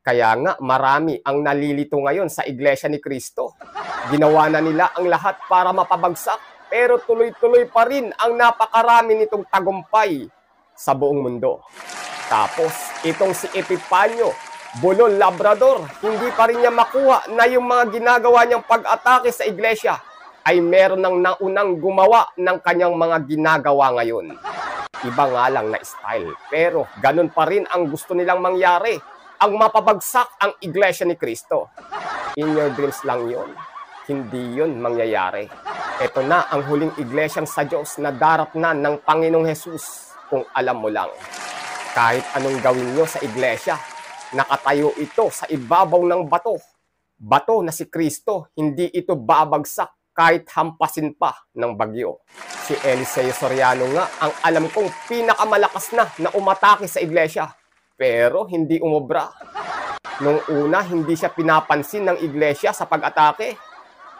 Kaya nga marami ang nalilito ngayon sa Iglesia ni Cristo. Ginawa na nila ang lahat para mapabagsak, pero tuloy-tuloy pa rin ang napakarami nitong tagumpay sa buong mundo. Tapos, itong si Epipanyo, Bulol Labrador, hindi pa rin niya makuha na yung mga ginagawa niyang pag-atake sa iglesia ay meron ng naunang gumawa ng kanyang mga ginagawa ngayon. Iba nga lang na style, pero ganun pa rin ang gusto nilang mangyari, ang mapabagsak ang Iglesia ni Cristo. In your dreams lang yon, hindi yon mangyayari. Ito na ang huling iglesyang sa Diyos na daratnan ng Panginoong Hesus, kung alam mo lang. Kahit anong gawin nyo sa iglesia, nakatayo ito sa ibabaw ng bato. Bato na si Kristo, hindi ito babagsak kahit hampasin pa ng bagyo. Si Eliseo Soriano nga ang alam kong pinakamalakas na umatake sa iglesia, pero hindi umobra. Nung una, hindi siya pinapansin ng iglesia sa pag-atake.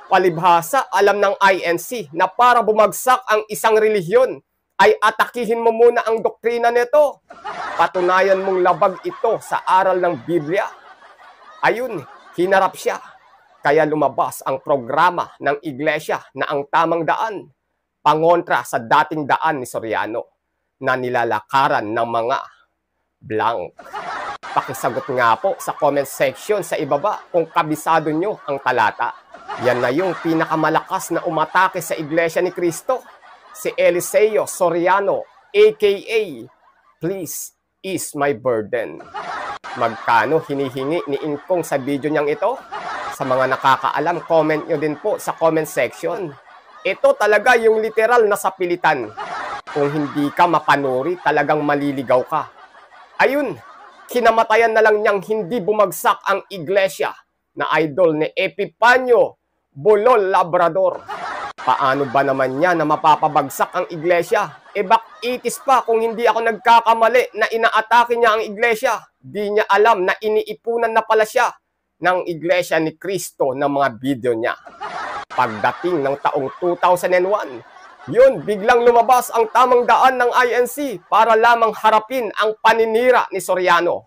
Palibhasa, alam ng INC na para bumagsak ang isang relihiyon, ay atakihin mo muna ang doktrina nito. Patunayan mong labag ito sa aral ng Biblia. Ayun, hinarap siya. Kaya lumabas ang programa ng iglesia na ang tamang daan, pangontra sa dating daan ni Soriano, na nilalakaran ng mga blank. Pakisagot nga po sa comment section sa ibaba kung kabisado nyo ang talata. Yan na yung pinakamalakas na umatake sa Iglesia ni Cristo, si Eliseo Soriano, aka Please Ease My Burden. Magkano hinihingi ni Ingkong sa video niyang ito? Sa mga nakakaalam, comment nyo din po sa comment section. Ito talaga yung literal na sapilitan. Kung hindi ka mapanuri, talagang maliligaw ka. Ayun, kinamatayan na lang niyang hindi bumagsak ang iglesia na idol ni Epipanyo, Bulol Labrador. Paano ba naman niya na mapapabagsak ang iglesia? Back 80s pa kung hindi ako nagkakamali na inaatake niya ang iglesia. Di niya alam na iniipunan na pala siya ng Iglesia ni Cristo ng mga video niya. Pagdating ng taong 2001, yun, biglang lumabas ang tamang daan ng INC para lamang harapin ang paninira ni Soriano.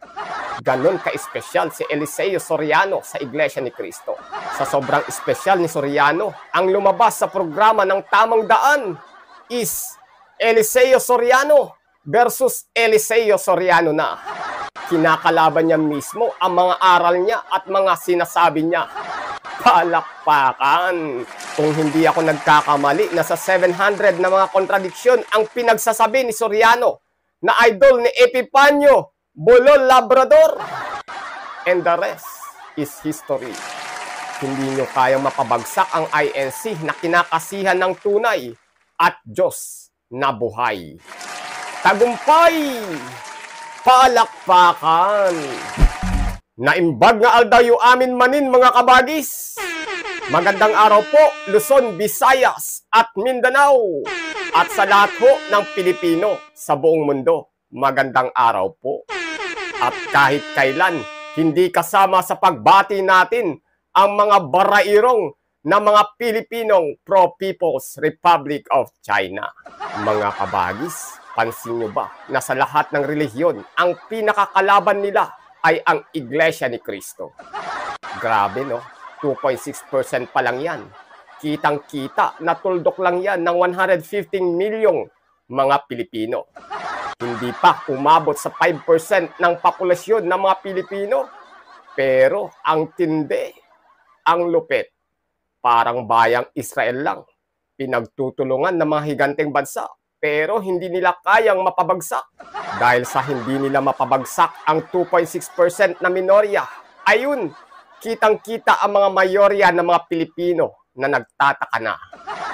Ganon ka-espesyal si Eliseo Soriano sa Iglesia ni Cristo. Sa sobrang espesyal ni Soriano, ang lumabas sa programa ng tamang daan is Eliseo Soriano versus Eliseo Soriano na. Kinakalaban niya mismo ang mga aral niya at mga sinasabi niya. Palakpakan! Kung hindi ako nagkakamali, nasa 700 na mga kontradiksyon ang pinagsasabi ni Soriano na idol ni Epipanyo, Bulol Labrador. And the rest is history. Hindi nyo kayang mapabagsak ang INC na kinakasihan ng tunay at Diyos na buhay. Tagumpay! Palakpakan! Naimbag nga aldaw amin manin mga kabagis. Magandang araw po, Luzon, Visayas at Mindanao. At sa lahat po ng Pilipino sa buong mundo, magandang araw po. At kahit kailan, hindi kasama sa pagbati natin ang mga barairong na mga Pilipinong pro-People's Republic of China. Mga kabagis, pansin nyo ba na sa lahat ng relihiyon, ang pinakakalaban nila ay ang Iglesia ni Cristo. Grabe no, 2.6% pa lang yan. Kitang-kita na tuldok lang yan ng 115 milyong mga Pilipino. Hindi pa umabot sa 5% ng populasyon ng mga Pilipino. Pero ang tindi, ang lupit, parang bayang Israel lang. Pinagtutulungan ng mga higanteng bansa, pero hindi nila kayang mapabagsak. Dahil sa hindi nila mapabagsak ang 2.6% na minorya, ayun, kitang-kita ang mga mayorya ng mga Pilipino na nagtataka na.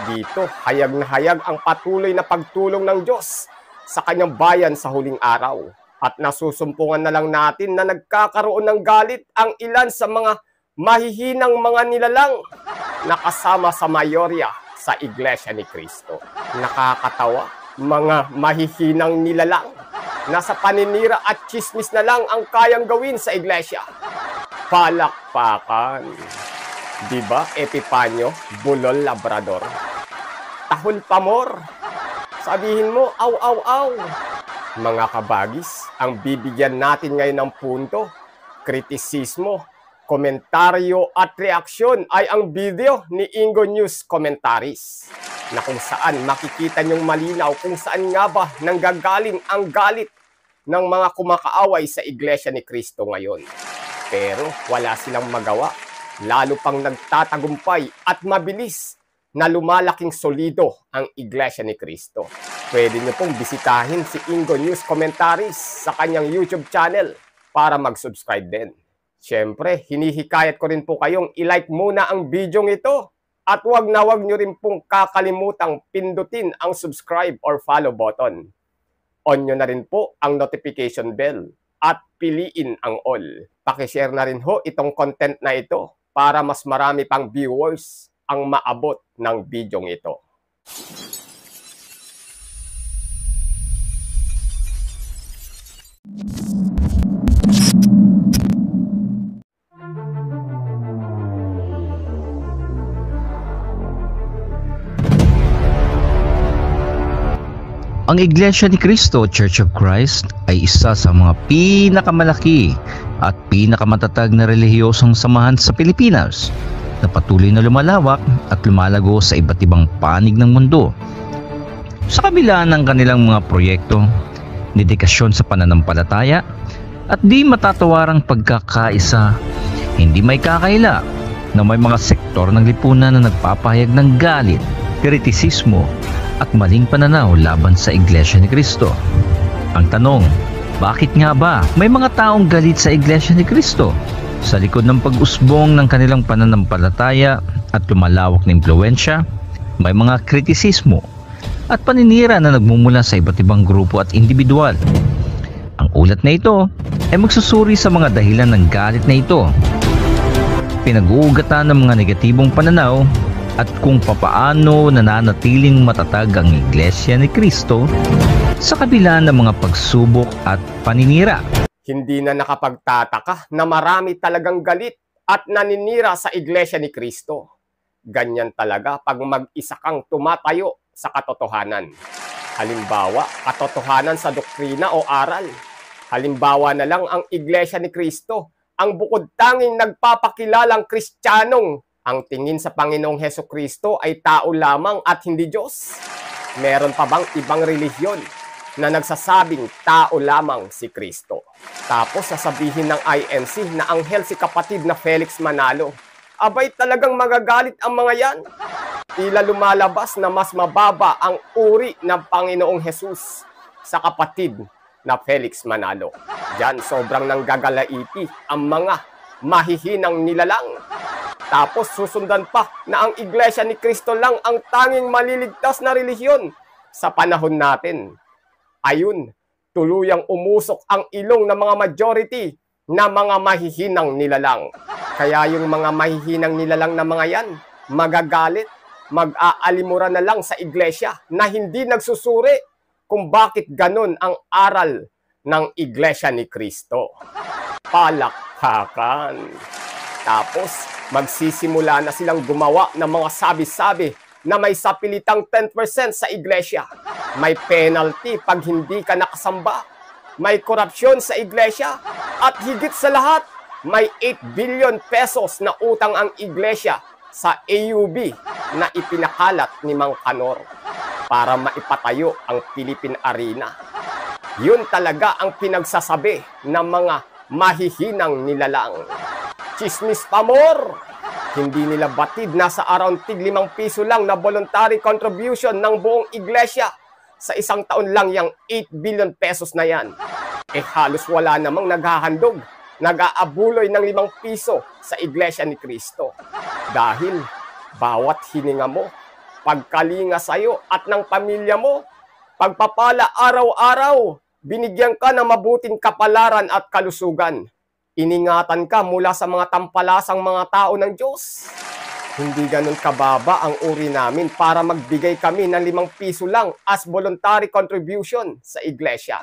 Dito, hayag na hayag ang patuloy na pagtulong ng Diyos sa kanyang bayan sa huling araw. At nasusumpungan na lang natin na nagkakaroon ng galit ang ilan sa mga mahihinang mga nilalang na kasama sa mayorya sa Iglesia ni Cristo. Nakakatawa, mga mahihinang nilalang na sa paninira at chismis na lang ang kayang gawin sa iglesia. Palakpakan. Diba, Epipanyo, Bulol Labrador? Tahol pamor. Sabihin mo, aw, aw, aw. Mga kabagis, ang bibigyan natin ngayon ng punto kritisismo, komentaryo at reaksyon ay ang video ni Ingo News Commentaries na kung saan makikita niyong malinaw kung saan nga ba nanggagaling ang galit ng mga kumakaaway sa Iglesia ni Cristo ngayon. Pero wala silang magawa, lalo pang nagtatagumpay at mabilis na lumalaking solido ang Iglesia ni Cristo. Pwede niyo pong bisitahin si Ingo News Commentaries sa kanyang YouTube channel para mag-subscribe din. Siyempre, hinihikayat ko rin po kayong i-like muna ang video ito at wag nyo rin pong kakalimutang pindutin ang subscribe or follow button. On nyo na rin po ang notification bell at piliin ang all. Pakishare na rin ho itong content na ito para mas marami pang viewers ang maabot ng bidyong ito. Ang Iglesia ni Cristo, Church of Christ, ay isa sa mga pinakamalaki at pinakamatatag na relihiyosong samahan sa Pilipinas na patuloy na lumalawak at lumalago sa iba't ibang panig ng mundo. Sa kabila ng kanilang mga proyekto, dedikasyon sa pananampalataya at di matatawarang pagkakaisa, hindi may kakaila na may mga sektor ng lipunan na nagpapahayag ng galit, kritisismo at maling pananaw laban sa Iglesia ni Cristo. Ang tanong, bakit nga ba may mga taong galit sa Iglesia ni Cristo? Sa likod ng pag-usbong ng kanilang pananampalataya at lumalawak na impluwensya, may mga kritisismo at paninira na nagmumula sa iba't ibang grupo at individual. Ang ulat na ito ay magsusuri sa mga dahilan ng galit na ito, pinag-uugatan ng mga negatibong pananaw at kung papaano nananatiling matatag ang Iglesia ni Cristo sa kabila ng mga pagsubok at paninira. Hindi na nakapagtataka na marami talagang galit at naninira sa Iglesia ni Cristo. Ganyan talaga pag mag-isa kang tumatayo sa katotohanan. Halimbawa, katotohanan sa doktrina o aral. Halimbawa na lang ang Iglesia ni Cristo, ang bukod tanging nagpapakilalang Kristiyanong ang tingin sa Panginoong Hesukristo ay tao lamang at hindi Diyos. Meron pa bang ibang relihiyon na nagsasabing tao lamang si Kristo? Tapos sasabihin ng INC na anghel si kapatid na Felix Manalo. Abay, talagang magagalit ang mga yan. Tila lumalabas na mas mababa ang uri ng Panginoong Jesus sa kapatid na Felix Manalo. Diyan sobrang nanggagalaiti ang mga mahihinang nilalang. Tapos susundan pa na ang Iglesia ni Cristo lang ang tanging maliligtas na relihiyon sa panahon natin. Ayun, tuluyang umusok ang ilong ng mga majority na mga mahihinang nilalang. Kaya yung mga mahihinang nilalang na mga yan, magagalit, mag-aalimura na lang sa Iglesia na hindi nagsusuri kung bakit ganun ang aral ng Iglesia ni Cristo. Palakpakan. Tapos, magsisimula na silang gumawa ng mga sabi-sabi na may sapilitang 10% sa Iglesia. May penalty pag hindi ka nakasamba. May korupsyon sa Iglesia. At higit sa lahat, may 8 billion pesos na utang ang Iglesia sa AUB na ipinakalat ni Mang Kanor para maipatayo ang Philippine Arena. Yun talaga ang pinagsasabi ng mga mahihinang nilalang. Chismis pa more! Hindi nila batid na sa around tig 5 piso lang na voluntary contribution ng buong Iglesia. Sa isang taon lang yung 8 billion pesos na yan. Halos wala namang naghahandog, nag-aabuloy ng 5 piso sa Iglesia ni Cristo. Dahil bawat hininga mo, pagkalinga sa'yo at ng pamilya mo, pagpapala araw-araw, binigyan ka ng mabuting kapalaran at kalusugan. Iningatan ka mula sa mga tampalasang mga tao ng Diyos. Hindi ganun kababa ang uri namin para magbigay kami ng 5 piso lang as voluntary contribution sa Iglesia.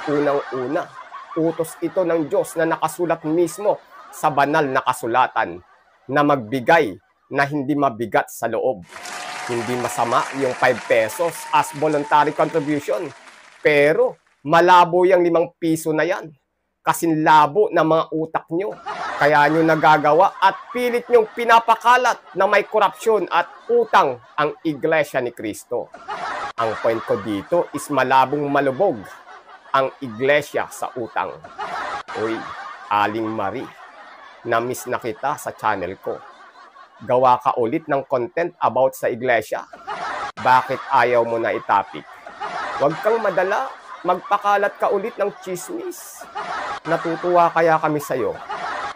Unang-una, utos ito ng Diyos na nakasulat mismo sa banal na kasulatan na magbigay na hindi mabigat sa loob. Hindi masama yung 5 pesos as voluntary contribution, pero malabo yung 5 piso na yan. kasinlabo ng mga utak nyo. Kaya nyo nagagawa at pilit nyong pinapakalat na may korupsyon at utang ang Iglesia ni Cristo. Ang point ko dito is malabong malubog ang Iglesia sa utang. Uy, Aling Marie, na-miss na kita sa channel ko. Gawa ka ulit ng content about sa Iglesia. Bakit ayaw mo na itapik? Huwag kang madala, magpakalat ka ulit ng chismis. Natutuwa kaya kami sa'yo.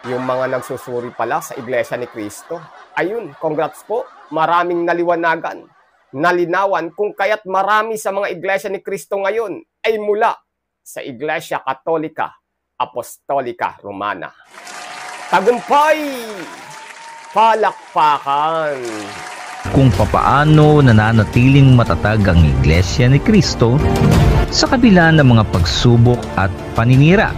Yung mga nagsusuri pala sa Iglesia ni Cristo. Ayun, congrats po, maraming naliwanagan. Nalinawan kung kaya't marami sa mga Iglesia ni Cristo ngayon ay mula sa Iglesia Katolika Apostolika Romana. Tagumpay! Palakpakan! Kung papaano nananatiling matatag ang Iglesia ni Cristo sa kabila ng mga pagsubok at paninira.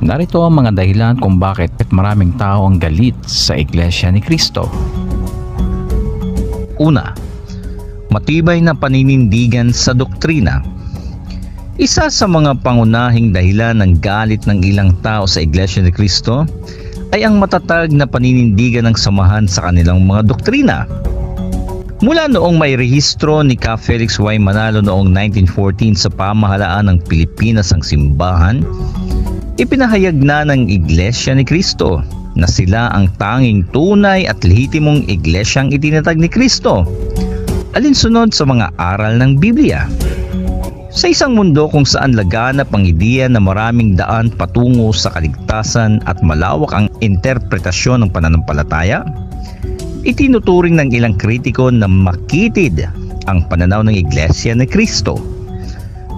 Narito ang mga dahilan kung bakit maraming tao ang galit sa Iglesia ni Cristo. Una, matibay na paninindigan sa doktrina. Isa sa mga pangunahing dahilan ng galit ng ilang tao sa Iglesia ni Cristo ay ang matatag na paninindigan ng samahan sa kanilang mga doktrina. Mula noong may rehistro ni Ka Felix Y. Manalo noong 1914 sa pamahalaan ng Pilipinas ang simbahan, ipinahayag na ng Iglesia ni Cristo na sila ang tanging tunay at lehitimong iglesyang itinatag ni Cristo, alinsunod sa mga aral ng Biblia. Sa isang mundo kung saan laganap ang ideya na maraming daan patungo sa kaligtasan at malawak ang interpretasyon ng pananampalataya, itinuturing ng ilang kritiko na makitid ang pananaw ng Iglesia ni Cristo.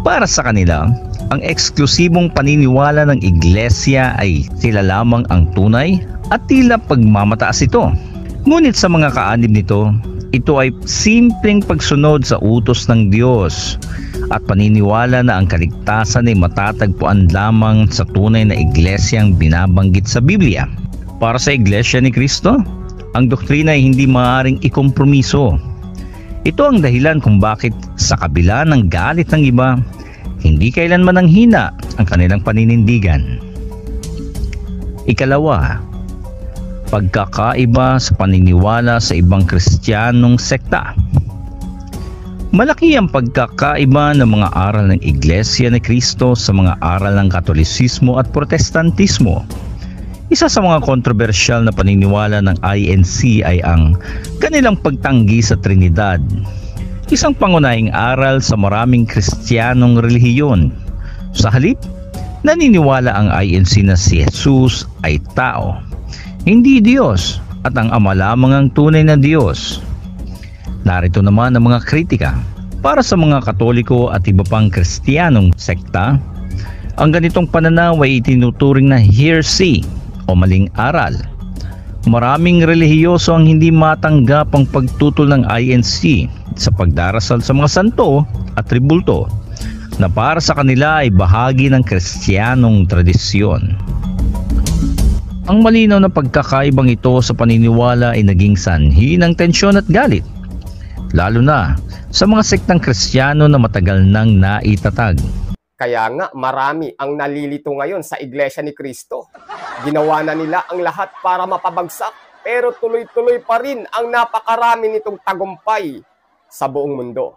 Para sa kanila, ang eksklusibong paniniwala ng Iglesia ay sila lamang ang tunay at tila pagmamataas ito. Ngunit sa mga kaanib nito, ito ay simpleng pagsunod sa utos ng Diyos at paniniwala na ang kaligtasan ay matatagpuan lamang sa tunay na iglesyang binabanggit sa Biblia. Para sa Iglesia ni Cristo, ang doktrina ay hindi maaaring ikompromiso. Ito ang dahilan kung bakit sa kabila ng galit ng iba, hindi kailanman nanghina ang kanilang paninindigan. Ikalawa, pagkakaiba sa paniniwala sa ibang Kristiyanong sekta. Malaki ang pagkakaiba ng mga aral ng Iglesia ni Cristo sa mga aral ng Katolisismo at Protestantismo. Isa sa mga kontrobersyal na paniniwala ng INC ay ang kanilang pagtanggi sa Trinidad. Isang pangunahing aral sa maraming Kristiyanong relihiyon. Sa halip, naniniwala ang INC na si Jesus ay tao, hindi Diyos, at ang Ama lamang ang tunay na Diyos. Narito naman ang mga kritika. Para sa mga Katoliko at iba pang Kristiyanong sekta, ang ganitong pananaw ay itinuturing na heresy o maling aral. Maraming relihiyoso ang hindi matanggap ang pagtutol ng INC sa pagdarasal sa mga santo at tribulto na para sa kanila ay bahagi ng Kristiyanong tradisyon. Ang malinaw na pagkakaibang ito sa paniniwala ay naging sanhi ng tensyon at galit, lalo na sa mga sektang Kristiyano na matagal nang naitatag. Kaya nga marami ang nalilito ngayon sa Iglesia ni Cristo. Ginawa na nila ang lahat para mapabagsak, pero tuloy-tuloy pa rin ang napakarami nitong tagumpay sa buong mundo.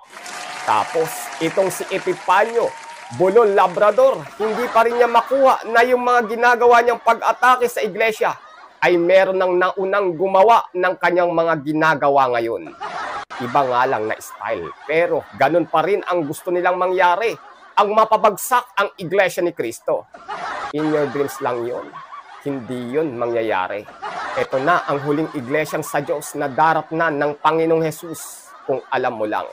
Tapos, itong si Epifanio, Bulol Labrador, hindi pa rin niya makuha na yung mga ginagawa niyang pag-atake sa Iglesia ay meron ng naunang gumawa ng kanyang mga ginagawa ngayon. Iba nga lang na style, pero ganun pa rin ang gusto nilang mangyari, ang mapabagsak ang Iglesia ni Cristo. In your dreams lang yon, hindi yun mangyayari. Ito na ang huling iglesyang sa Diyos na daratnan ng Panginoong Jesus, kung alam mo lang.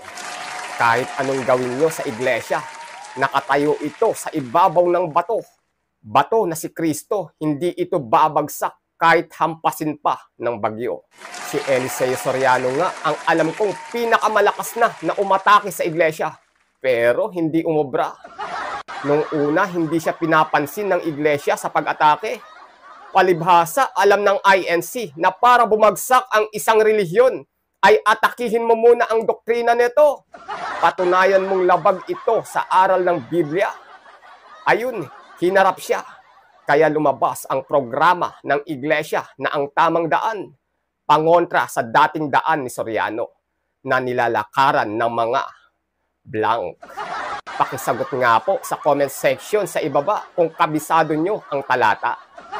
Kahit anong gawin nyo sa iglesia, Nakatayo ito sa ibabaw ng bato. Bato na si Kristo, hindi ito babagsak kahit hampasin pa ng bagyo. Si Eliseo Soriano nga ang alam kong pinakamalakas na umatake sa iglesia. Pero hindi umobra. Nung una, hindi siya pinapansin ng iglesia sa pag-atake. Palibhasa, alam ng INC na para bumagsak ang isang relihiyon, ay atakihin mo muna ang doktrina nito. Patunayan mong labag ito sa aral ng Biblia. Ayun, hinarap siya. Kaya lumabas ang programa ng iglesia na ang tamang daan, pangontra sa dating daan ni Soriano na nilalakaran ng mga blank. Pakisagot nga po sa comment section sa ibaba kung kabisado nyo ang talata.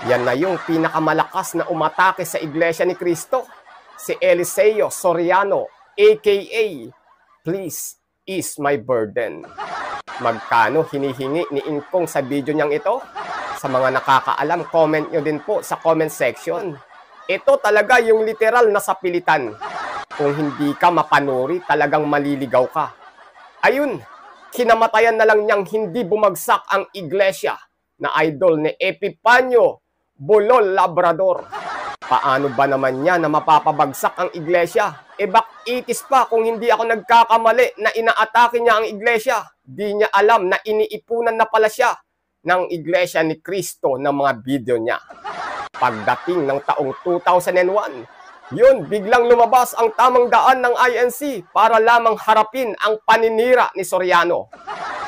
Yan na yung pinakamalakas na umatake sa iglesia ni Kristo. Si Eliseo Soriano, aka Please Ease My Burden. Magkano hinihingi ni Ingkong sa video niyang ito? Sa mga nakakaalam, comment nyo din po sa comment section. Ito talaga yung literal na sapilitan. Kung hindi ka mapanuri, talagang maliligaw ka. Ayun, kinamatayan na lang niyang hindi bumagsak ang iglesia na idol ni Epipanyo Bolol Labrador. Paano ba naman niya na mapapabagsak ang iglesia? Back 80s pa kung hindi ako nagkakamali na inaatake niya ang iglesia. Di niya alam na iniipunan na pala siya ng iglesia ni Kristo ng mga video niya. Pagdating ng taong 2001, yun, biglang lumabas ang tamang daan ng INC para lamang harapin ang paninira ni Soriano.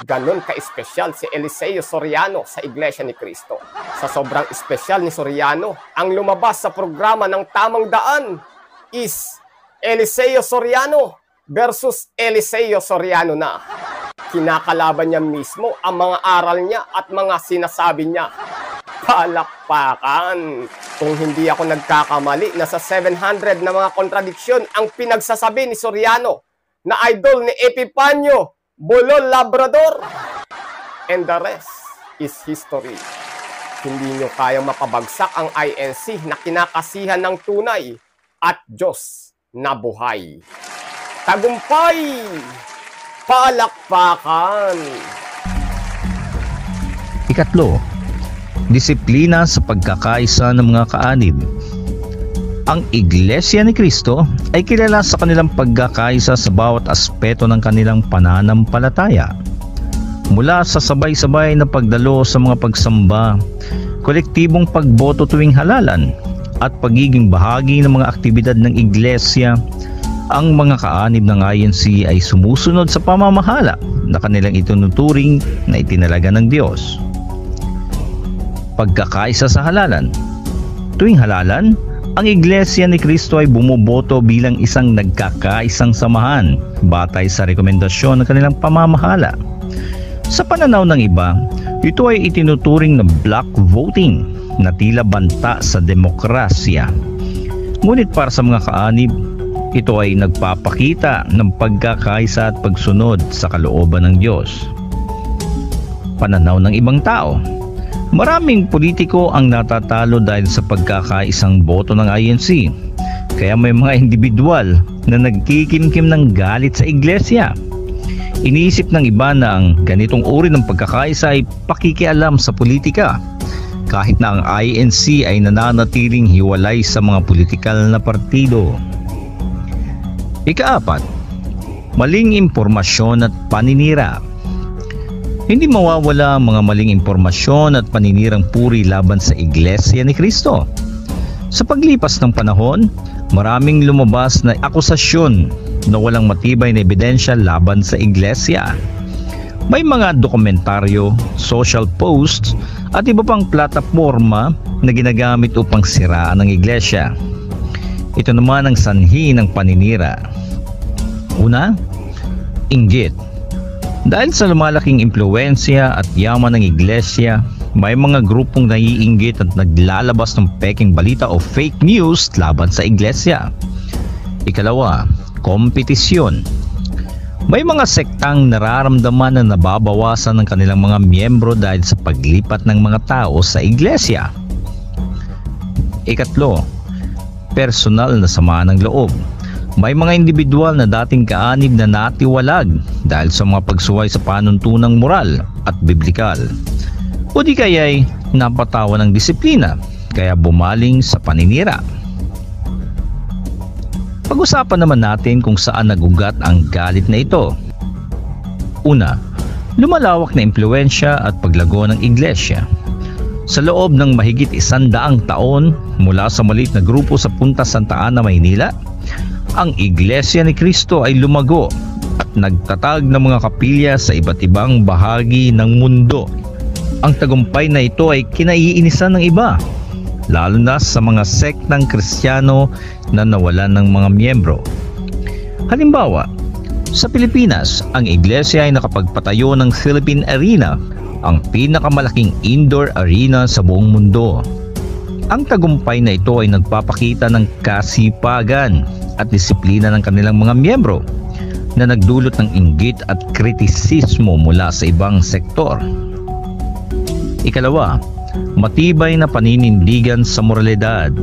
Ganon ka-espesyal si Eliseo Soriano sa iglesia ni Kristo. Sa sobrang espesyal ni Soriano, ang lumabas sa programa ng tamang daan is Eliseo Soriano versus Eliseo Soriano na. Kinakalaban niya mismo ang mga aral niya at mga sinasabi niya. Palakpakan! Kung hindi ako nagkakamali, nasa 700 na mga kontradiksyon ang pinagsasabi ni Soriano na idol ni Epipanyo Bolol Labrador. And the rest is history. Hindi nyo kayang mapabagsak ang INC na kinakasihan ng tunay at Diyos na buhay. Tagumpay! Palakpakan! Ikatlo, disiplina sa pagkakaisa ng mga kaanib. Ang Iglesia ni Kristo ay kilala sa kanilang pagkakaisa sa bawat aspeto ng kanilang pananampalataya. Mula sa sabay-sabay na pagdalo sa mga pagsamba, kolektibong pagboto tuwing halalan, at pagiging bahagi ng mga aktibidad ng Iglesia, ang mga kaanib ng INC ay sumusunod sa pamamahala na kanilang itinuturing na itinalaga ng Diyos. Pagkakaisa sa halalan. Tuwing halalan, ang Iglesia ni Kristo ay bumuboto bilang isang nagkakaisang samahan batay sa rekomendasyon ng kanilang pamamahala. Sa pananaw ng iba, ito ay itinuturing na block voting na tila banta sa demokrasya. Ngunit para sa mga kaanib, ito ay nagpapakita ng pagkakaisa at pagsunod sa kalooban ng Diyos. Pananaw ng ibang tao. Maraming politiko ang natatalo dahil sa pagkakaisang boto ng INC. Kaya may mga individual na nagkikimkim ng galit sa iglesia. Iniisip ng iba na ang ganitong uri ng pagkakaisa ay pakikialam sa politika, kahit na ang INC ay nananatiling hiwalay sa mga politikal na partido. Ikaapat, maling impormasyon at paninira. Hindi mawawala ang mga maling impormasyon at paninirang puri laban sa Iglesia ni Kristo. Sa paglipas ng panahon, maraming lumabas na akusasyon na walang matibay na ebidensya laban sa Iglesia. May mga dokumentaryo, social posts at iba pang plataforma na ginagamit upang siraan ang Iglesia. Ito naman ang sanhi ng paninira. Una, inggit. Dahil sa lumalaking impluwensya at yaman ng iglesia, may mga grupong naiinggit at naglalabas ng peking balita o fake news laban sa iglesia. Ikalawa, kompetisyon. May mga sektang nararamdaman na nababawasan ng kanilang mga miyembro dahil sa paglipat ng mga tao sa iglesia. Ikatlo, personal na sama ng loob. May mga individual na dating kaanib na natiwalag dahil sa mga pagsuway sa panuntunang moral at biblikal. O di kaya'y napatawa ng disiplina kaya bumaling sa paninira. Pag-usapan naman natin kung saan nagugat ang galit na ito. Una, lumalawak na impluwensya at paglago ng iglesia. Sa loob ng mahigit 100 taon mula sa maliit na grupo sa Punta Santa Ana, Maynila, ang Iglesia ni Cristo ay lumago at nagtatag ng mga kapilya sa iba't ibang bahagi ng mundo. Ang tagumpay na ito ay kinaiinisan ng iba, lalo na sa mga sektang Kristiyano na nawalan ng mga miyembro. Halimbawa, sa Pilipinas, ang iglesia ay nakapagpatayo ng Philippine Arena, ang pinakamalaking indoor arena sa buong mundo. Ang tagumpay na ito ay nagpapakita ng kasipagan at disiplina ng kanilang mga miyembro na nagdulot ng inggit at kritisismo mula sa ibang sektor. Ikalawa, matibay na paninindigan sa moralidad.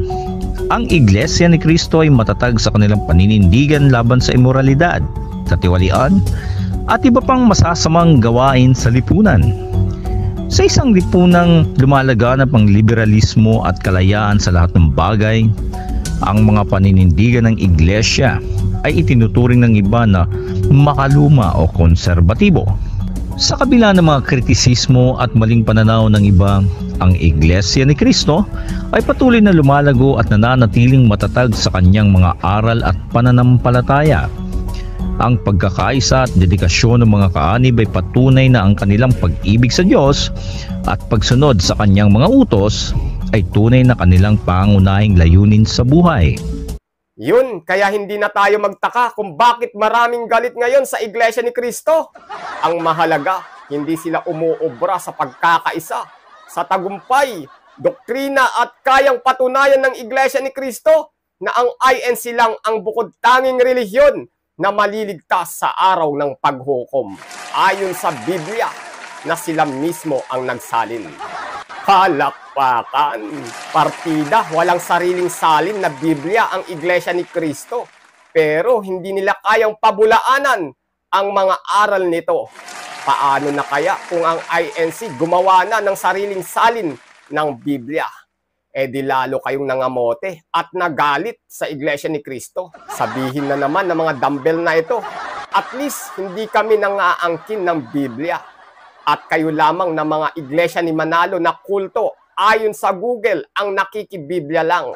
Ang Iglesia ni Cristo ay matatag sa kanilang paninindigan laban sa imoralidad, katiwalian, at iba pang masasamang gawain sa lipunan. Sa isang lipunang lumalaganap ang liberalismo at kalayaan sa lahat ng bagay, ang mga paninindigan ng iglesia ay itinuturing ng iba na makaluma o konserbatibo. Sa kabila ng mga kritisismo at maling pananaw ng iba, ang Iglesia ni Cristo ay patuloy na lumalago at nananatiling matatag sa kanyang mga aral at pananampalataya. Ang pagkakaisa at dedikasyon ng mga kaanib ay patunay na ang kanilang pag-ibig sa Diyos at pagsunod sa kanyang mga utos ay tunay na kanilang pangunahing layunin sa buhay. Yun, kaya hindi na tayo magtaka kung bakit maraming galit ngayon sa Iglesia ni Cristo. Ang mahalaga, hindi sila umuobra sa pagkakaisa, sa tagumpay, doktrina at kayang patunayan ng Iglesia ni Cristo na ang INC lang ang bukod tanging relihiyon na maliligtas sa araw ng paghukom. Ayon sa Biblia na sila mismo ang nagsalin. Palakpakan! Partida, walang sariling salin na Biblia ang Iglesia ni Cristo. Pero hindi nila kayang pabulaanan ang mga aral nito. Paano na kaya kung ang INC gumawa na ng sariling salin ng Biblia? E di lalo kayong nangamote at nagalit sa Iglesia ni Cristo. Sabihin na naman ng mga dumbbell na ito, at least hindi kami nangaangkin ng Biblia. At kayo lamang na mga iglesia ni Manalo na kulto ayon sa Google ang nakikibiblia lang.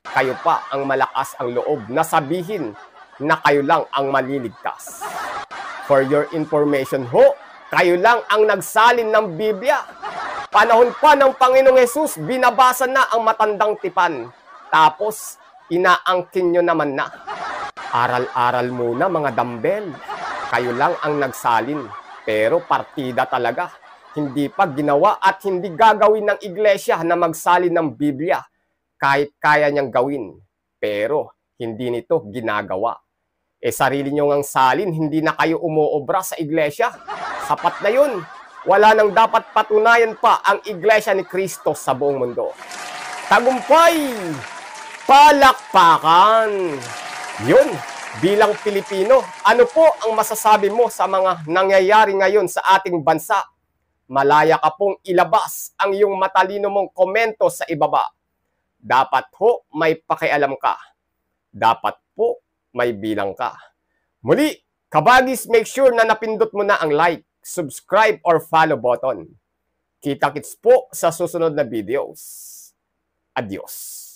Kayo pa ang malakas ang loob na sabihin na kayo lang ang maliligtas. For your information ho, kayo lang ang nagsalin ng Biblia. Panahon pa ng Panginoong Hesus, binabasa na ang matandang tipan. Tapos, inaangkin nyo naman na. Aral-aral muna mga dumbbell. Kayo lang ang nagsalin. Pero partida talaga, hindi pa ginawa at hindi gagawin ng iglesia na magsalin ng Biblia kahit kaya niyang gawin. Pero hindi nito ginagawa. E sarili niyo ngang salin, hindi na kayo umuobra sa iglesia. Sapat na yun. Wala nang dapat patunayan pa ang Iglesia ni Cristo sa buong mundo. Tagumpay! Palakpakan! Yun! Bilang Pilipino, ano po ang masasabi mo sa mga nangyayari ngayon sa ating bansa? Malaya ka pong ilabas ang iyong matalino mong komento sa ibaba. Dapat ho may pakialam ka. Dapat po may bilang ka. Muli, kabagis, make sure na napindot mo na ang like, subscribe or follow button. Kita-kits po sa susunod na videos. Adios.